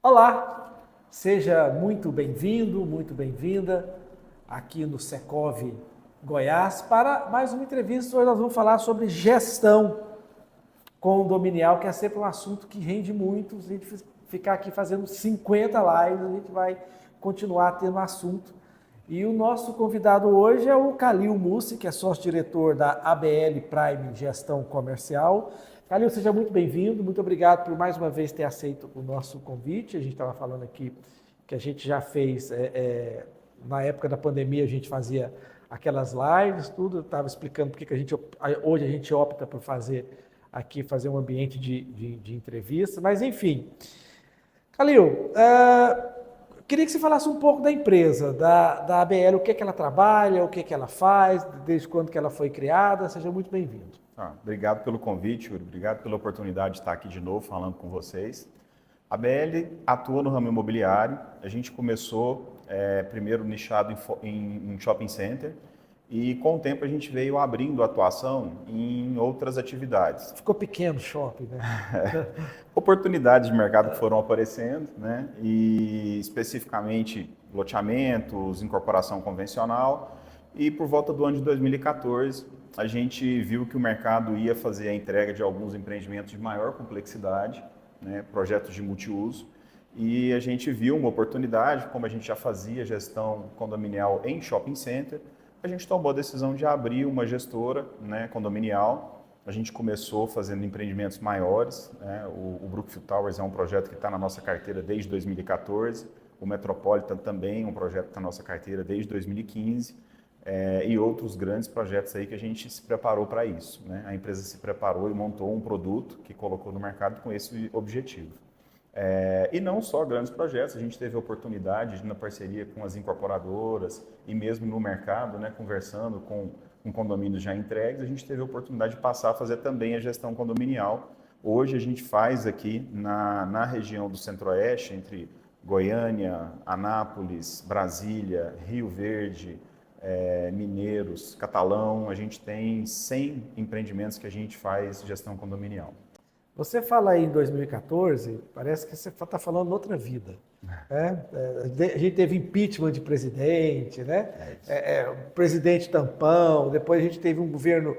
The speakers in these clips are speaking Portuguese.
Olá, seja muito bem-vindo, muito bem-vinda aqui no Secov Goiás para mais uma entrevista. Hoje nós vamos falar sobre gestão condominial, que é sempre um assunto que rende muito. Se a gente ficar aqui fazendo 50 lives, a gente vai continuar tendo assunto. E o nosso convidado hoje é o Calil Mussi, que é sócio-diretor da ABL Prime Gestão Comercial. Calil, seja muito bem-vindo, muito obrigado por mais uma vez ter aceito o nosso convite. A gente estava falando aqui que a gente já fez, na época da pandemia, a gente fazia aquelas lives, tudo, eu estava explicando porque que hoje a gente opta por fazer um ambiente de entrevista, mas enfim. Calil, queria que você falasse um pouco da empresa, da ABL, o que ela trabalha, o que ela faz, desde quando que ela foi criada. Seja muito bem-vindo. Obrigado pelo convite, Yuri. Obrigado pela oportunidade de estar aqui de novo falando com vocês. A BL atua no ramo imobiliário. A gente começou primeiro nichado em shopping center e com o tempo a gente veio abrindo atuação em outras atividades. Ficou pequeno o shopping, né? Oportunidades de mercado que foram aparecendo, né? E especificamente loteamentos, incorporação convencional. E por volta do ano de 2014, a gente viu que o mercado ia fazer a entrega de alguns empreendimentos de maior complexidade, né, projetos de multiuso, e a gente viu uma oportunidade, como a gente já fazia gestão condominial em shopping center, a gente tomou a decisão de abrir uma gestora, né, condominial. A gente começou fazendo empreendimentos maiores, né, o Brookfield Towers é um projeto que está na nossa carteira desde 2014, o Metropolitan também é um projeto que está na nossa carteira desde 2015, e outros grandes projetos aí que a gente se preparou para isso, né? A empresa se preparou e montou um produto que colocou no mercado com esse objetivo. E não só grandes projetos, a gente teve a oportunidade de, na parceria com as incorporadoras e mesmo no mercado, né, conversando com condomínios já entregues, a gente teve a oportunidade de passar a fazer também a gestão condominial. Hoje a gente faz aqui na região do Centro-Oeste, entre Goiânia, Anápolis, Brasília, Rio Verde, Mineiros, Catalão, a gente tem 100 empreendimentos que a gente faz gestão condominial. Você fala aí em 2014, parece que você está falando outra vida. Né? A gente teve impeachment de presidente, né? O presidente tampão, depois a gente teve um governo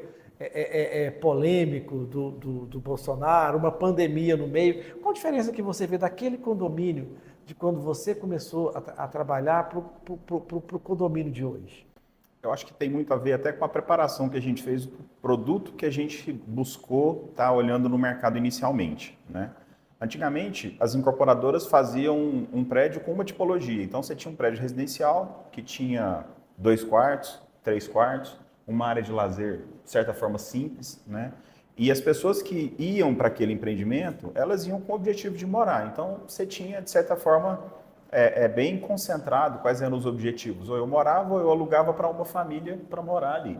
polêmico do Bolsonaro, uma pandemia no meio. Qual a diferença que você vê daquele condomínio, de quando você começou a trabalhar, para o condomínio de hoje? Eu acho que tem muito a ver até com a preparação que a gente fez, o produto que a gente buscou estar olhando no mercado inicialmente, né? Antigamente, as incorporadoras faziam um prédio com uma tipologia. Então, você tinha um prédio residencial que tinha 2 quartos, 3 quartos, uma área de lazer, de certa forma, simples, né? E as pessoas que iam para aquele empreendimento, elas iam com o objetivo de morar. Então, você tinha, de certa forma, bem concentrado quais eram os objetivos. Ou eu morava ou eu alugava para uma família para morar ali.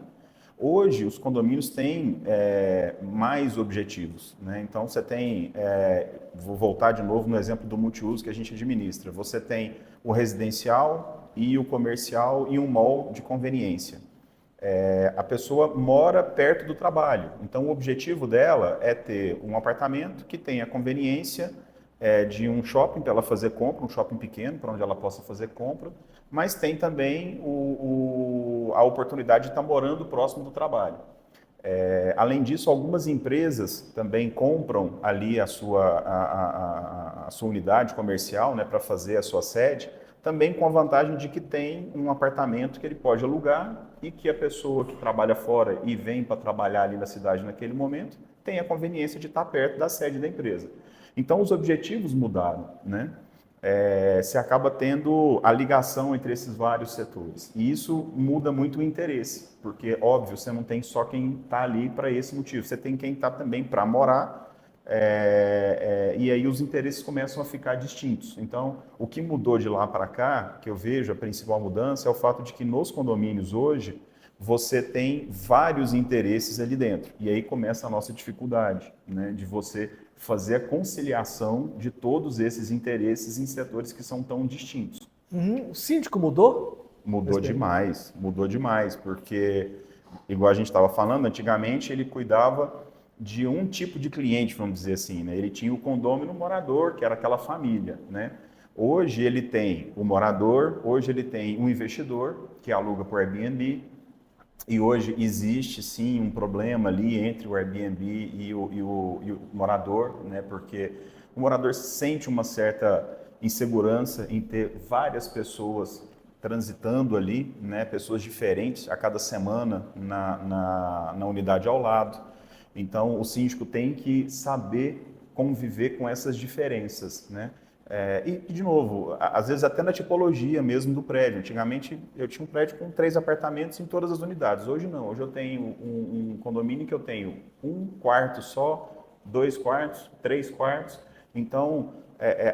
Hoje, os condomínios têm mais objetivos, né? Então, você tem, vou voltar de novo no exemplo do multiuso que a gente administra. Você tem o residencial e o comercial e um mall de conveniência. A pessoa mora perto do trabalho. Então, o objetivo dela é ter um apartamento que tenha conveniência de um shopping para ela fazer compra, um shopping pequeno para onde ela possa fazer compra, mas tem também a oportunidade de estar morando próximo do trabalho. Além disso, algumas empresas também compram ali a sua unidade comercial, né, para fazer a sua sede, também com a vantagem de que tem um apartamento que ele pode alugar e que a pessoa que trabalha fora e vem para trabalhar ali na cidade naquele momento tem a conveniência de estar perto da sede da empresa. Então, os objetivos mudaram, né? Você acaba tendo a ligação entre esses vários setores. E isso muda muito o interesse, porque, óbvio, você não tem só quem está ali para esse motivo, você tem quem está também para morar, e aí os interesses começam a ficar distintos. Então, o que mudou de lá para cá, que eu vejo a principal mudança, é o fato de que nos condomínios hoje, você tem vários interesses ali dentro. E aí começa a nossa dificuldade, né, de você fazer a conciliação de todos esses interesses em setores que são tão distintos. O síndico mudou? Mudou demais, porque, igual a gente estava falando, antigamente ele cuidava de um tipo de cliente, vamos dizer assim, né? Ele tinha o condômino morador, que era aquela família, né? Hoje ele tem o morador, hoje ele tem um investidor, que aluga por Airbnb, e hoje existe sim um problema ali entre o Airbnb e o morador, né? Porque o morador sente uma certa insegurança em ter várias pessoas transitando ali, né? Pessoas diferentes a cada semana na unidade ao lado. Então, o síndico tem que saber conviver com essas diferenças, né? De novo, às vezes até na tipologia mesmo do prédio. Antigamente eu tinha um prédio com 3 apartamentos em todas as unidades. Hoje não. Hoje eu tenho um condomínio que eu tenho 1 quarto só, 2 quartos, 3 quartos. Então,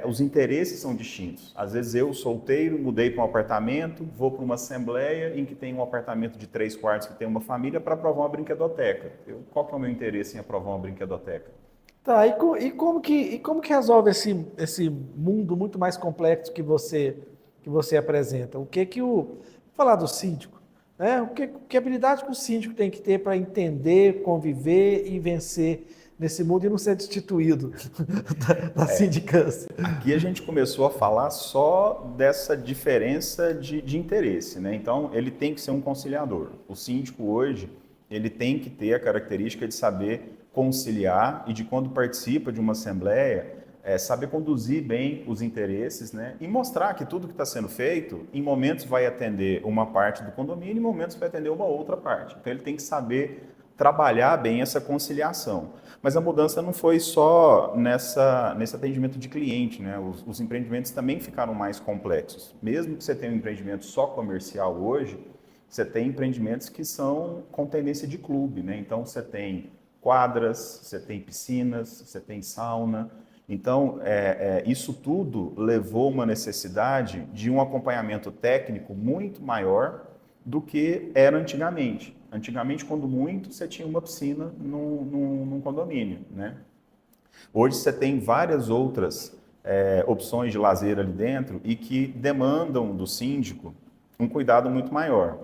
os interesses são distintos. Às vezes eu, solteiro, mudei para um apartamento, vou para uma assembleia em que tem um apartamento de 3 quartos que tem uma família para aprovar uma brinquedoteca. Qual que é o meu interesse em aprovar uma brinquedoteca? Tá, e como que resolve esse mundo muito mais complexo que você apresenta? Vou falar do síndico, né? Que habilidade que o síndico tem que ter para entender, conviver e vencer nesse mundo e não ser destituído da sindicância? Aqui a gente começou a falar só dessa diferença de interesse, né? Então, ele tem que ser um conciliador. O síndico hoje, ele tem que ter a característica de saber conciliar e de quando participa de uma assembleia, saber conduzir bem os interesses, né? E mostrar que tudo que está sendo feito, em momentos vai atender uma parte do condomínio, em momentos vai atender uma outra parte. Então, ele tem que saber trabalhar bem essa conciliação. Mas a mudança não foi só nesse atendimento de cliente, né? Os empreendimentos também ficaram mais complexos. Mesmo que você tenha um empreendimento só comercial hoje, você tem empreendimentos que são com tendência de clube, né? Então, você tem quadras, você tem piscinas, você tem sauna. Então, isso tudo levou uma necessidade de um acompanhamento técnico muito maior do que era antigamente. Antigamente, quando muito, você tinha uma piscina num condomínio, né? Hoje você tem várias outras opções de lazer ali dentro e que demandam do síndico um cuidado muito maior.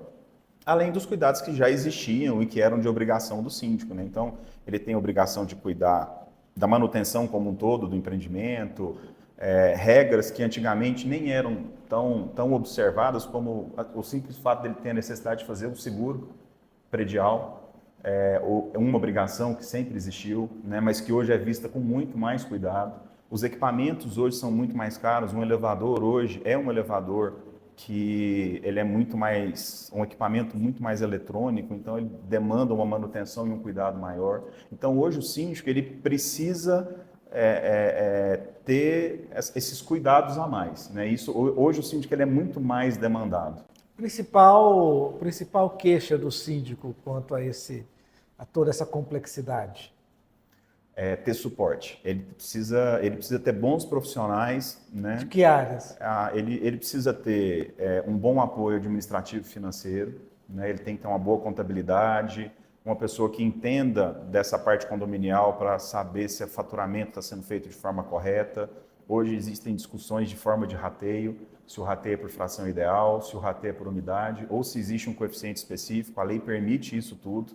Além dos cuidados que já existiam e que eram de obrigação do síndico, né? Então, ele tem a obrigação de cuidar da manutenção como um todo do empreendimento, regras que antigamente nem eram tão observadas, como o simples fato dele ter a necessidade de fazer um seguro predial, uma obrigação que sempre existiu, né, mas que hoje é vista com muito mais cuidado. Os equipamentos hoje são muito mais caros. Um elevador hoje é um elevador que ele é um equipamento muito mais eletrônico, então ele demanda uma manutenção e um cuidado maior. Então hoje o síndico ele precisa ter esses cuidados a mais, né? Hoje o síndico ele é muito mais demandado. Principal queixa do síndico quanto a toda essa complexidade? Ter suporte. Ele precisa ter bons profissionais, né? De que áreas? Ele precisa ter um bom apoio administrativo e financeiro, né? Ele tem que ter uma boa contabilidade, uma pessoa que entenda dessa parte condominial para saber se o faturamento está sendo feito de forma correta. Hoje existem discussões de forma de rateio, se o rateio é por fração ideal, se o rateio é por unidade, ou se existe um coeficiente específico. A lei permite isso tudo.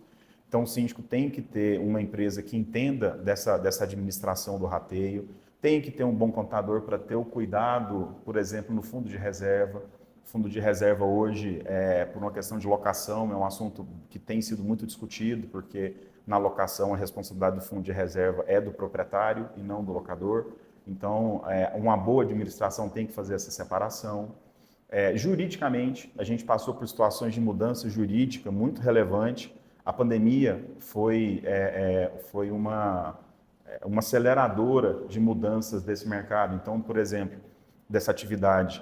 Então, o síndico tem que ter uma empresa que entenda dessa administração do rateio, tem que ter um bom contador para ter o cuidado, por exemplo, no fundo de reserva. O fundo de reserva hoje, por uma questão de locação, é um assunto que tem sido muito discutido, porque na locação a responsabilidade do fundo de reserva é do proprietário e não do locador. Então, uma boa administração tem que fazer essa separação. Juridicamente, a gente passou por situações de mudança jurídica muito relevante. A pandemia foi uma aceleradora de mudanças desse mercado. Então, por exemplo, dessa atividade,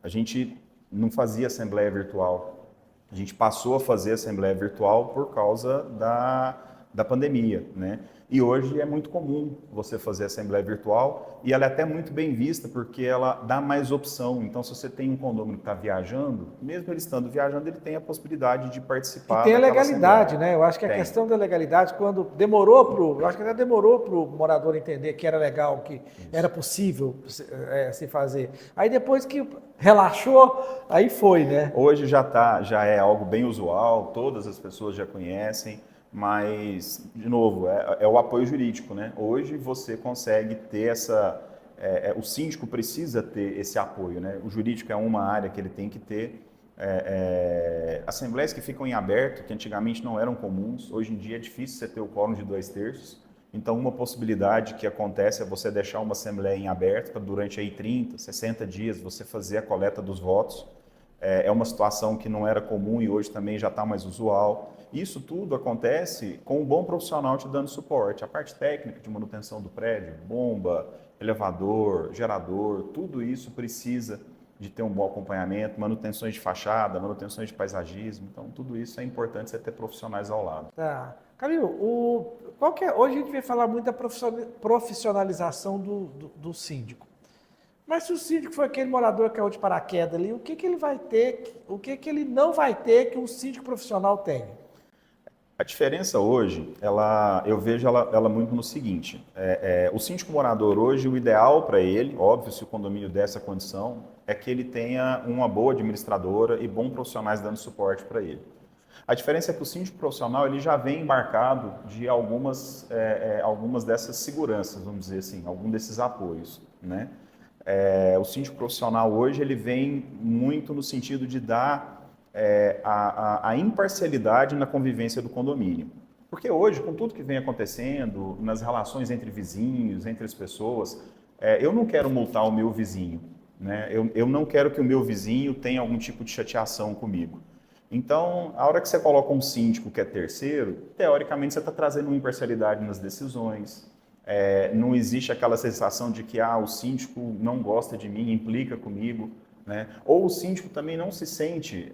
a gente não fazia assembleia virtual. A gente passou a fazer assembleia virtual por causa da pandemia, né? E hoje é muito comum você fazer assembleia virtual e ela é até muito bem vista porque ela dá mais opção. Então, se você tem um condomínio que está viajando, mesmo ele estando viajando, ele tem a possibilidade de participar. E tem a daquela legalidade, assembleia. né? Eu acho que a questão da legalidade, quando eu acho que até demorou para o morador entender que era legal, que era possível se fazer. Aí depois que relaxou, aí foi, né? Hoje já é algo bem usual, todas as pessoas já conhecem. Mas, de novo, é o apoio jurídico, né? Hoje você consegue ter o síndico precisa ter esse apoio, né? O jurídico é uma área que ele tem que ter. Assembleias que ficam em aberto, que antigamente não eram comuns, hoje em dia é difícil você ter o quórum de 2/3. Então, uma possibilidade que acontece é você deixar uma assembleia em aberto para durante aí 30, 60 dias você fazer a coleta dos votos. É uma situação que não era comum e hoje também já está mais usual. Isso tudo acontece com um bom profissional te dando suporte. A parte técnica de manutenção do prédio, bomba, elevador, gerador, tudo isso precisa de ter um bom acompanhamento, manutenções de fachada, manutenções de paisagismo. Então, tudo isso é importante você ter profissionais ao lado. Tá. Calil, hoje a gente vai falar muito da profissionalização do síndico. Mas se o síndico for aquele morador que caiu de paraquedas ali, o que ele vai ter, o que ele não vai ter que um síndico profissional tem? A diferença hoje, eu vejo ela muito no seguinte, o síndico morador hoje, o ideal para ele, óbvio, se o condomínio der essa condição, é que ele tenha uma boa administradora e bons profissionais dando suporte para ele. A diferença é que o síndico profissional ele já vem embarcado de algumas dessas seguranças, vamos dizer assim, algum desses apoios, né? O síndico profissional hoje ele vem muito no sentido de dar a imparcialidade na convivência do condomínio. Porque hoje, com tudo que vem acontecendo, nas relações entre vizinhos, entre as pessoas, eu não quero multar o meu vizinho, né? Eu não quero que o meu vizinho tenha algum tipo de chateação comigo. Então, a hora que você coloca um síndico que é terceiro, teoricamente você está trazendo uma imparcialidade nas decisões. Não existe aquela sensação de que o síndico não gosta de mim, implica comigo, né? Ou o síndico também não se sente,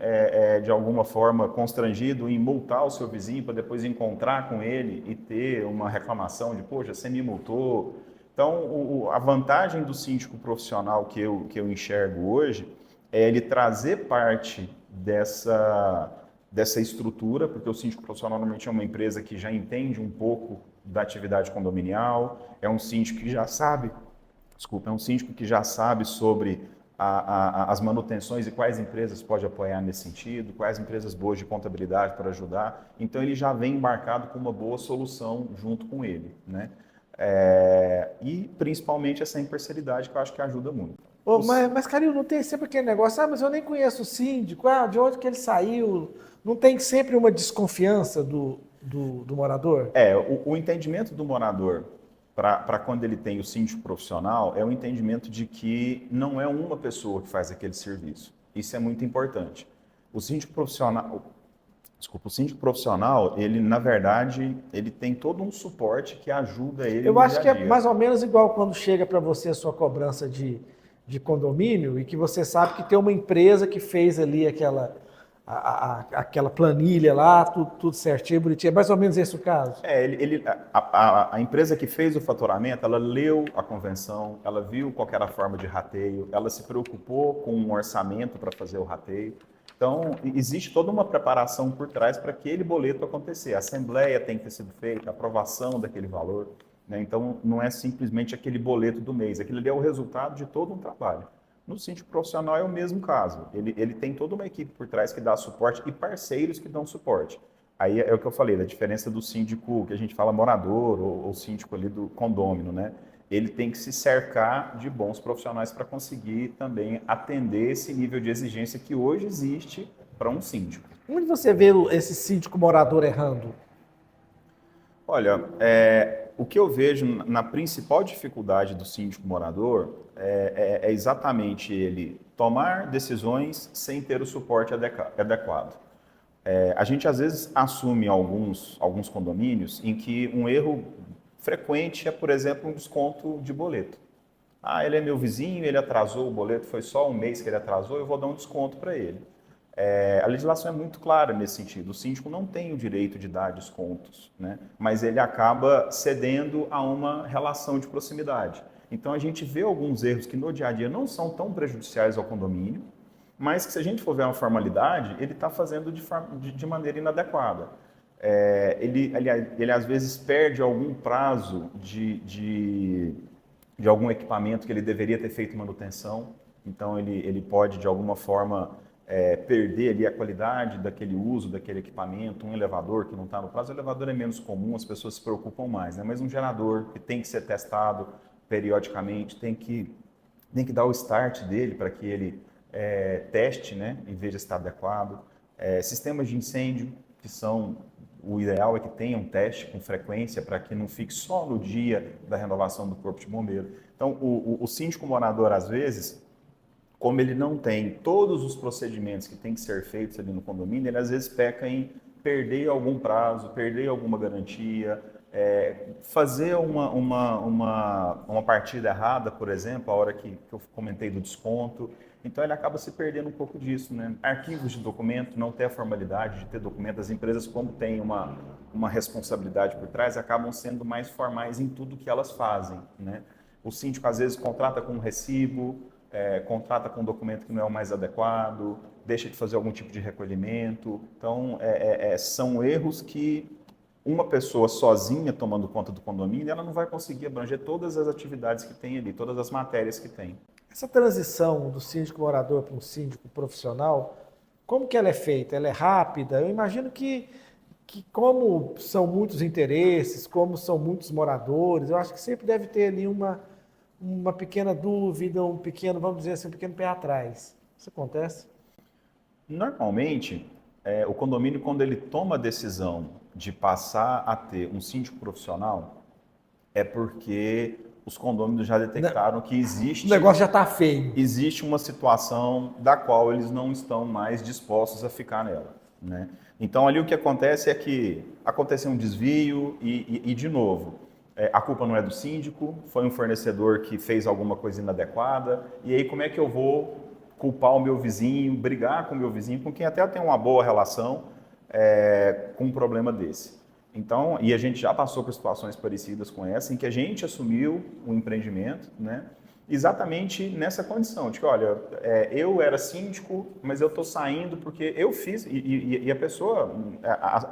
de alguma forma, constrangido em multar o seu vizinho para depois encontrar com ele e ter uma reclamação de, poxa, você me multou. Então, a vantagem do síndico profissional que eu enxergo hoje é ele trazer parte dessa estrutura, porque o síndico profissional normalmente é uma empresa que já entende um pouco da atividade condominial, é um síndico que já sabe, sobre as manutenções e quais empresas pode apoiar nesse sentido, quais empresas boas de contabilidade para ajudar. Então, ele já vem embarcado com uma boa solução junto com ele, né? E, principalmente, essa imparcialidade que eu acho que ajuda muito. Mas Calil, não tem sempre aquele negócio, mas eu nem conheço o síndico, de onde que ele saiu? Não tem sempre uma desconfiança do morador? O entendimento do morador para quando ele tem o síndico profissional é o entendimento de que não é uma pessoa que faz aquele serviço. Isso é muito importante. O síndico profissional, ele, na verdade, ele tem todo um suporte que ajuda ele Eu no acho dia que a dia. é mais ou menos igual quando chega para você a sua cobrança de condomínio e que você sabe que tem uma empresa que fez ali aquela planilha lá, tudo certinho, bonitinho. É mais ou menos esse o caso? A empresa que fez o faturamento, ela leu a convenção, ela viu qual era a forma de rateio, ela se preocupou com um orçamento para fazer o rateio. Então, existe toda uma preparação por trás para aquele boleto acontecer. A assembleia tem que ter sido feita, a aprovação daquele valor, né? Então, não é simplesmente aquele boleto do mês, aquilo ali é o resultado de todo um trabalho. No síndico profissional é o mesmo caso. Ele tem toda uma equipe por trás que dá suporte e parceiros que dão suporte. Aí é o que eu falei, da diferença do síndico, que a gente fala morador, ou síndico ali do condômino, né? Ele tem que se cercar de bons profissionais para conseguir também atender esse nível de exigência que hoje existe para um síndico. Onde você vê esse síndico morador errando? Olha, o que eu vejo na principal dificuldade do síndico morador é exatamente ele tomar decisões sem ter o suporte adequado. A gente às vezes assume alguns condomínios em que um erro frequente é, por exemplo, um desconto de boleto. Ele é meu vizinho, ele atrasou o boleto, foi só um mês que ele atrasou, eu vou dar um desconto para ele. A legislação é muito clara nesse sentido. O síndico não tem o direito de dar descontos, né? Mas ele acaba cedendo a uma relação de proximidade. Então, a gente vê alguns erros que no dia a dia não são tão prejudiciais ao condomínio, mas que se a gente for ver uma formalidade, ele está fazendo de maneira inadequada. Ele às vezes perde algum prazo de algum equipamento que ele deveria ter feito manutenção, então ele pode de alguma forma perder ali a qualidade daquele uso, daquele equipamento, um elevador que não está no prazo. O elevador é menos comum, as pessoas se preocupam mais, né? Mas um gerador que tem que ser testado periodicamente, tem que dar o start dele para que ele teste, né, e veja se está adequado. Sistemas de incêndio, que são, o ideal é que tenham teste com frequência para que não fique só no dia da renovação do corpo de bombeiro. Então, o síndico morador, às vezes, como ele não tem todos os procedimentos que tem que ser feitos ali no condomínio, ele às vezes peca em perder algum prazo, perder alguma garantia, fazer uma partida errada, por exemplo, a hora que eu comentei do desconto. Então ele acaba se perdendo um pouco disso, né? Arquivos de documento, não ter a formalidade de ter documento. As empresas, como têm uma responsabilidade por trás, acabam sendo mais formais em tudo que elas fazem, né? O síndico às vezes contrata com um recibo, contrata com um documento que não é o mais adequado, deixa de fazer algum tipo de recolhimento. Então, são erros que uma pessoa sozinha tomando conta do condomínio, ela não vai conseguir abranger todas as atividades que tem ali, todas as matérias que tem. Essa transição do síndico morador para um síndico profissional, como que ela é feita? Ela é rápida? Eu imagino que como são muitos interesses, como são muitos moradores, eu acho que sempre deve ter ali uma pequena dúvida, um pequeno, vamos dizer assim, um pequeno pé atrás. Isso acontece? Normalmente, o condomínio, quando ele toma a decisão de passar a ter um síndico profissional, é porque os condôminos já detectaram que O negócio já está feio. Existe uma situação da qual eles não estão mais dispostos a ficar nela, né? Então, ali o que acontece é que aconteceu um desvio e de novo, a culpa não é do síndico, foi um fornecedor que fez alguma coisa inadequada, e aí como é que eu vou culpar o meu vizinho, brigar com o meu vizinho, com quem até tem uma boa relação, com um problema desse? Então, e a gente já passou por situações parecidas com essa, em que a gente assumiu um empreendimento, né, exatamente nessa condição, de que, olha, eu era síndico, mas eu estou saindo porque eu fiz, e a pessoa,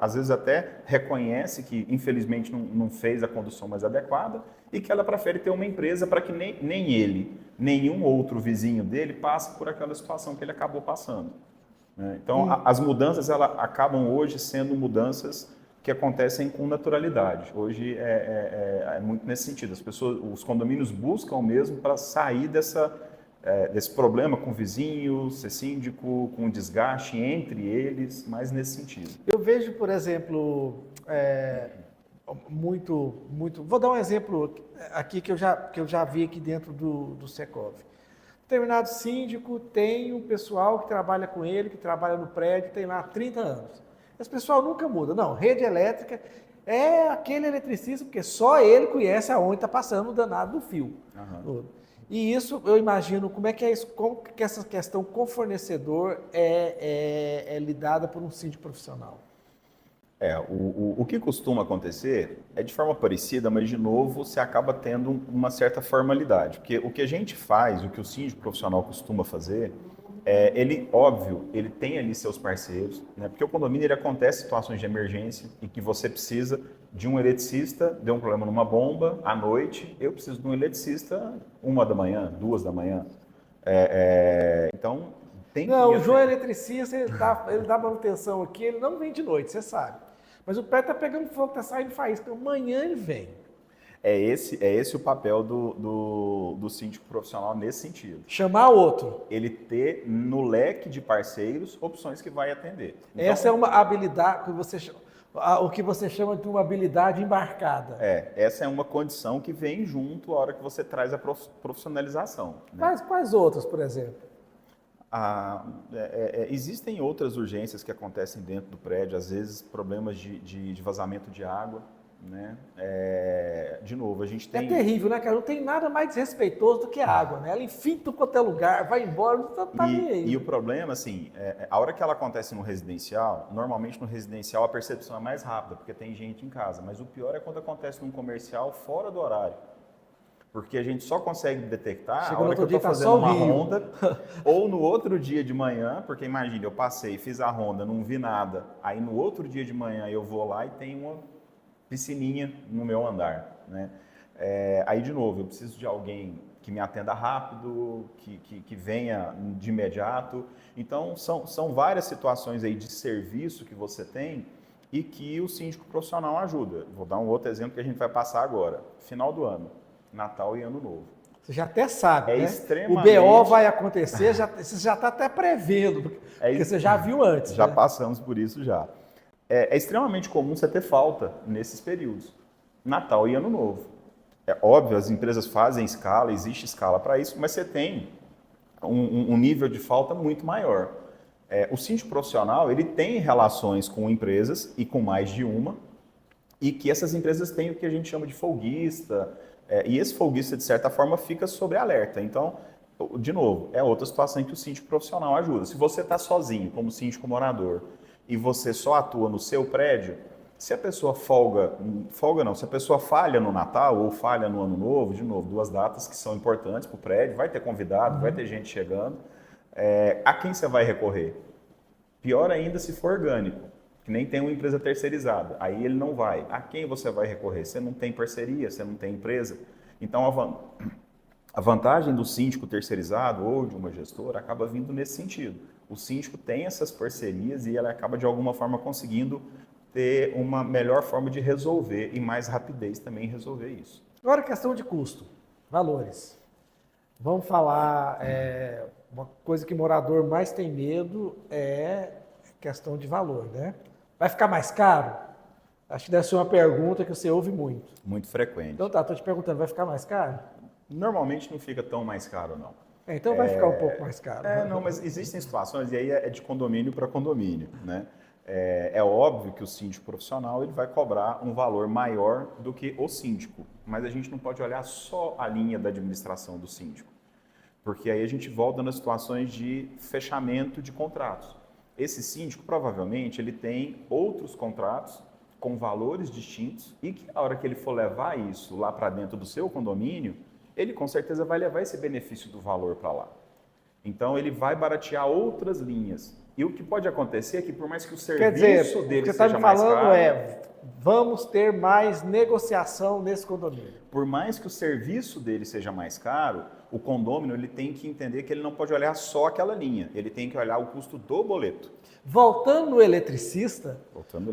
às vezes até reconhece que, infelizmente, não fez a condução mais adequada e que ela prefere ter uma empresa para que nem ele, nenhum outro vizinho dele passe por aquela situação que ele acabou passando, né? Então, as mudanças, elas acabam hoje sendo mudanças que acontecem com naturalidade. Hoje é muito nesse sentido. Os condomínios buscam mesmo para sair desse problema com o vizinho, ser síndico, com desgaste entre eles, mais nesse sentido. Eu vejo, por exemplo, vou dar um exemplo aqui que eu já vi aqui dentro do Secov. Determinado síndico tem um pessoal que trabalha com ele, que trabalha no prédio, tem lá há 30 anos. Esse pessoal nunca muda. Não, rede elétrica é aquele eletricista, porque só ele conhece aonde está passando o danado do fio. Uhum. E isso, eu imagino, como é que é isso, como que essa questão com fornecedor é lidada por um síndico profissional? O que costuma acontecer é de forma parecida, mas de novo você acaba tendo uma certa formalidade. Porque o que a gente faz, o que o síndico profissional costuma fazer, óbvio, ele tem ali seus parceiros, né? Porque o condomínio ele acontece situações de emergência e que você precisa de um eletricista, deu um problema numa bomba à noite, eu preciso de um eletricista 1h da manhã, 2h da manhã. Então, tem que... Não, o João é eletricista, ele dá manutenção aqui, ele não vem de noite, você sabe. Mas o pé está pegando fogo, está saindo faísca, então amanhã ele vem. É esse o papel do síndico profissional nesse sentido. Chamar outro. Ele ter no leque de parceiros opções que vai atender. Então, essa é uma habilidade o que você chama de uma habilidade embarcada. Essa é uma condição que vem junto a hora que você traz a profissionalização. Né? Mas quais outras, por exemplo? Existem outras urgências que acontecem dentro do prédio, às vezes problemas de vazamento de água. Né? De novo, a gente tem... É terrível, né, cara? Não tem nada mais desrespeitoso do que a água, né? Ela enfim em qualquer lugar, vai embora, não tá nem aí. E o problema, assim, a hora que ela acontece no residencial, normalmente no residencial a percepção é mais rápida, porque tem gente em casa, mas o pior é quando acontece num comercial fora do horário. Porque a gente só consegue detectar a hora que eu estou fazendo uma ronda, ou no outro dia de manhã, porque imagina, eu passei, fiz a ronda, não vi nada, aí no outro dia de manhã eu vou lá e tem uma piscininha no meu andar, né? Aí, de novo, eu preciso de alguém que me atenda rápido, que venha de imediato. Então, são várias situações aí de serviço que você tem e que o síndico profissional ajuda. Vou dar um outro exemplo que a gente vai passar agora. Final do ano, Natal e Ano Novo. Você já até sabe, né? Extremamente... O BO vai acontecer, você já está até prevendo, porque você já viu antes. Já né? passamos por isso já. É extremamente comum você ter falta nesses períodos, Natal e Ano Novo. É óbvio, as empresas fazem escala, existe escala para isso, mas você tem um nível de falta muito maior. O síndico profissional, ele tem relações com empresas e com mais de uma, e que essas empresas têm o que a gente chama de folguista, e esse folguista, de certa forma, fica sob alerta. Então, de novo, é outra situação em que o síndico profissional ajuda. Se você está sozinho, como síndico morador, e você só atua no seu prédio, se a pessoa se a pessoa falha no Natal ou falha no Ano Novo, de novo, duas datas que são importantes para o prédio, vai ter convidado, vai ter gente chegando, a quem você vai recorrer? Pior ainda se for orgânico, que nem tem uma empresa terceirizada, aí ele não vai. A quem você vai recorrer? Você não tem parceria, você não tem empresa. Então, a vantagem do síndico terceirizado ou de uma gestora acaba vindo nesse sentido. O síndico tem essas parcerias e ele acaba, de alguma forma, conseguindo ter uma melhor forma de resolver e mais rapidez também em resolver isso. Agora, questão de custo, valores. Vamos falar, uma coisa que o morador mais tem medo é questão de valor, né? Vai ficar mais caro? Acho que deve ser uma pergunta que você ouve muito. Muito frequente. Então tá, estou te perguntando, vai ficar mais caro? Normalmente não fica tão mais caro, não. Então vai ficar um pouco mais caro. Não, mas existem situações, e aí é de condomínio para condomínio, né? É óbvio que o síndico profissional ele vai cobrar um valor maior do que o síndico, mas a gente não pode olhar só a linha da administração do síndico, porque aí a gente volta nas situações de fechamento de contratos. Esse síndico, provavelmente, ele tem outros contratos com valores distintos e que a hora que ele for levar isso lá para dentro do seu condomínio, ele com certeza vai levar esse benefício do valor para lá. Então, ele vai baratear outras linhas. E o que pode acontecer é que, por mais que o serviço dele seja mais caro... O que você está me falando vamos ter mais negociação nesse condomínio. Por mais que o serviço dele seja mais caro, o condômino ele tem que entender que ele não pode olhar só aquela linha. Ele tem que olhar o custo do boleto. Voltando no eletricista,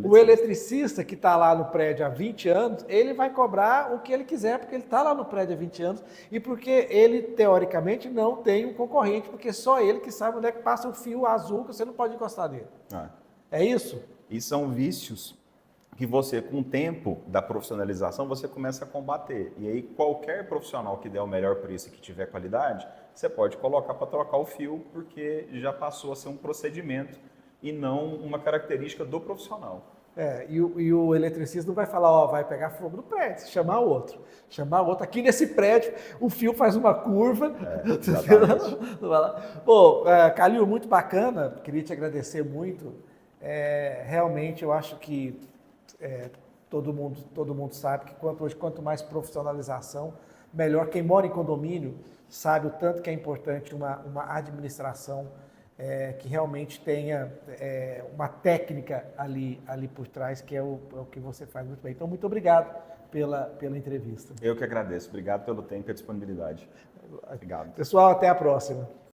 o eletricista que está lá no prédio há 20 anos, ele vai cobrar o que ele quiser, porque ele está lá no prédio há 20 anos e porque ele, teoricamente, não tem um concorrente, porque só ele que sabe onde é que passa o fio azul que você não pode encostar nele. É isso? E são vícios que você, com o tempo da profissionalização, você começa a combater. E aí, qualquer profissional que der o melhor preço e que tiver qualidade, você pode colocar para trocar o fio, porque já passou a ser um procedimento e não uma característica do profissional. E o eletricista não vai falar, vai pegar fogo no prédio, chamar outro. Aqui nesse prédio, o fio faz uma curva. Pô, Calil, muito bacana, queria te agradecer muito. Realmente, eu acho que todo mundo sabe que quanto mais profissionalização, melhor. Quem mora em condomínio sabe o tanto que é importante uma administração que realmente tenha uma técnica ali por trás, que é o que você faz muito bem. Então, muito obrigado pela entrevista. Eu que agradeço. Obrigado pelo tempo e a disponibilidade. Obrigado. Pessoal, até a próxima.